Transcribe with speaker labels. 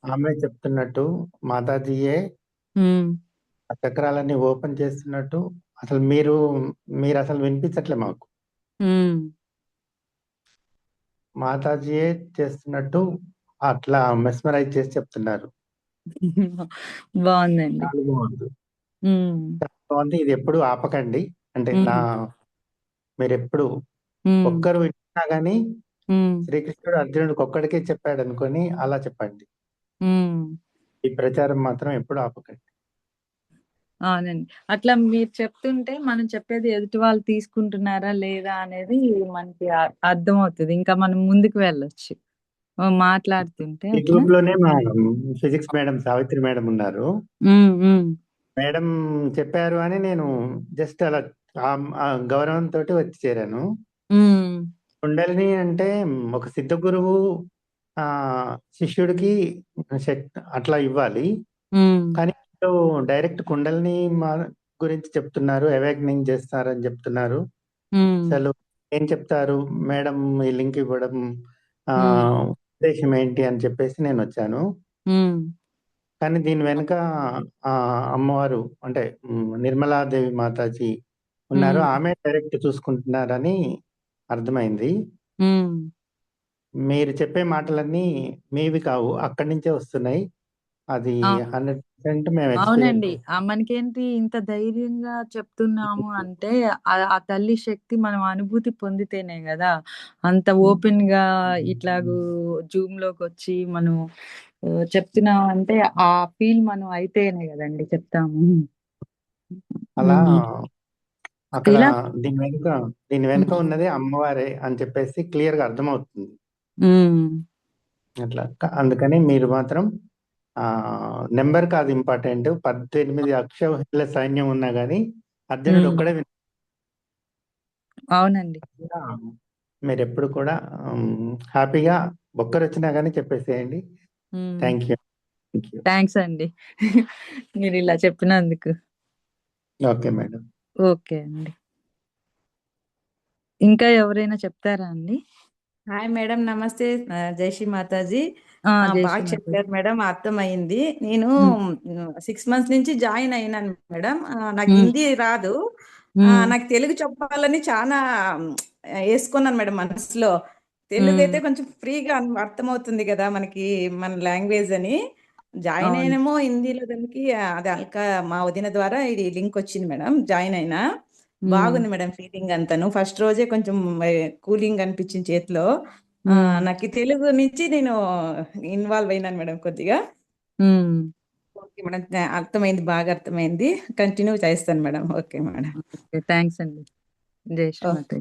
Speaker 1: ఆమె చెప్తున్నట్టు మాతాజీయే
Speaker 2: హ్మ్.
Speaker 1: ఆ చక్రాలన్నీ ఓపెన్ చేస్తున్నట్టు అసలు మీరు అసలు వినిపించట్లే మాకు.
Speaker 2: హ్మ్.
Speaker 1: మాతాజీయే చేస్తున్నట్టు అట్లా మెస్మరైజ్ చేసి చెప్తున్నారు.
Speaker 2: బావుందండి.
Speaker 1: చాలా బాగుంది.
Speaker 2: హ్మ్.
Speaker 1: చాలా బాగుంది. ఇది ఎప్పుడు ఆపకండి. అంటే
Speaker 2: హ్మ్.
Speaker 1: మీరెప్పుడు
Speaker 2: హ్మ్.
Speaker 1: ఒక్కరు వింటున్నా గానీ
Speaker 2: హ్మ్.
Speaker 1: శ్రీకృష్ణుడు అర్జునుడికి ఒక్కడికే చెప్పాడు అనుకొని అలా చెప్పండి.
Speaker 2: హ్మ్.
Speaker 1: ఈ ప్రచారం మాత్రం ఎప్పుడు ఆపకండి.
Speaker 2: అవునండి. అట్లా మీరు చెప్తుంటే మనం చెప్పేది ఎదుటి వాళ్ళు తీసుకుంటున్నారా లేదా అనేది మనకి అర్థమవుతది. ఇంకా మనం ముందుకు వెళ్ళొచ్చు. మాట్లాడుతుంటే
Speaker 1: ఈ
Speaker 2: అట్లా.
Speaker 1: గ్రూప్ లోనే మా ఫిజిక్స్ మేడం సావిత్రి మేడం ఉన్నారు.
Speaker 2: హ్మ్. హ్మ్.
Speaker 1: మేడం చెప్పారు అని నేను జస్ట్ అలా గౌరవంతోటి వచ్చి చేరాను.
Speaker 2: హ్మ్.
Speaker 1: కుండలిని అంటే ఒక సిద్ధ గురువు ఆ శిష్యుడికి అట్లా ఇవ్వాలి.
Speaker 2: హ్మ్.
Speaker 1: కానీ వీళ్ళు డైరెక్ట్ కుండలిని గురించి చెప్తున్నారు, అవేకనింగ్ చేస్తారని చెప్తున్నారు.
Speaker 2: హ్మ్.
Speaker 1: అసలు ఏం చెప్తారు మేడం ఈ లింక్ ఇవ్వడం ఆ
Speaker 2: హ్మ్.
Speaker 1: ఉద్దేశం ఏంటి అని చెప్పేసి నేను వచ్చాను.
Speaker 2: హ్మ్.
Speaker 1: కానీ దీని వెనుక అమ్మవారు అంటే నిర్మలాదేవి మాతాజీ ఉన్నారు.
Speaker 2: హ్మ్.
Speaker 1: ఆమె డైరెక్ట్ చూసుకుంటున్నారని అర్థమైంది.
Speaker 2: హ్మ్.
Speaker 1: మీరు చెప్పే మాటలన్నీ మీవి కావు. అక్కడి నుంచే వస్తున్నాయి. అది
Speaker 2: ఆ!
Speaker 1: 100% మేము ఎక్స్‌పీరియన్స్
Speaker 2: అవునండి. మనకేంటి ఇంత ధైర్యంగా చెప్తున్నాము అంటే, ఆ తల్లి శక్తి మనం అనుభూతి పొందితేనే గదా! అంత ఓపెన్‌గా ఇట్లాగూ జూమ్‌లోకొచ్చి మనం చెప్తున్నామంటే, ఆ ఫీల్ మనం అయితేనే గదండీ చెప్తాము.
Speaker 1: అలా
Speaker 2: హ్మ్.
Speaker 1: అక్కడ
Speaker 2: ఇలా
Speaker 1: దీని వెనుక దీని వెనుక
Speaker 2: హ్మ్.
Speaker 1: ఉన్నది అమ్మవారే అని చెప్పేసి క్లియర్‌గా అర్థమవుతుంది.
Speaker 2: హ్మ్.
Speaker 1: అట్లా. అందుకని మీరు మాత్రం నంబర్ కాదు ఇంపార్టెంట్. 18 అక్షౌహిణుల సైన్యం ఉన్నా గాని అర్జునుడు
Speaker 2: హ్మ్.
Speaker 1: ఒక్కడే
Speaker 2: అవునండి.
Speaker 1: వినకుండా మీరెప్పుడు కూడా హ్యాపీగా ఒక్కరొచ్చినా గాని చెప్పేసేయండి.
Speaker 2: హ్మ్.
Speaker 1: Thank you. Thank you.
Speaker 2: Thanks అండి. మీరిలా చెప్పినందుకు.
Speaker 1: Okay madam.
Speaker 2: ఓకే అండి. ఇంకా ఎవరైనా చెప్తారా అండి?
Speaker 3: హాయ్ మేడం నమస్తే. జై శ్రీ మాతాజీ.
Speaker 2: జై
Speaker 3: బాగా
Speaker 2: శ్రీమాత.
Speaker 3: చెప్పారు మేడం, అర్థమయింది. నేను
Speaker 2: హ్మ్.
Speaker 3: 6 మంత్స్ నుంచి జాయిన్ అయినాను మేడం. నాకు
Speaker 2: హ్మ్.
Speaker 3: హిందీ రాదు.
Speaker 2: హ్మ్.
Speaker 3: నాకు తెలుగు చెప్పాలని చాలా యేసుకున్నాను మేడం మనసులో. తెలుగు
Speaker 2: హ్మ్.
Speaker 3: అయితే కొంచెం ఫ్రీగా అర్థమవుతుంది కదా మనకి, మన లాంగ్వేజ్ అని. జాయిన్
Speaker 2: అవును.
Speaker 3: అయినేమో హిందీలో దానికి అది అల్కా మా వదిన ద్వారా ఇది లింక్ వచ్చింది మేడం. జాయిన్ అయినా
Speaker 2: హ్మ్.
Speaker 3: బాగుంది మేడం ఫీలింగ్ అంతాను. ఫస్ట్ రోజే కొంచెం కూలింగ్ అనిపించింది చేతిలో.
Speaker 2: హ్మ్.
Speaker 3: నాకు ఈ తెలుగు నుంచి నేను ఇన్వాల్వ్ అయినాను మేడం కొద్దిగా.
Speaker 2: హ్మ్.
Speaker 3: Okay madam. అర్థమైంది, బాగా అర్థమైంది. కంటిన్యూ చేస్తాను madam. Okay madam.
Speaker 2: Okay. Thanks అండి. జై
Speaker 3: ఓకే.
Speaker 2: శ్రీమాత.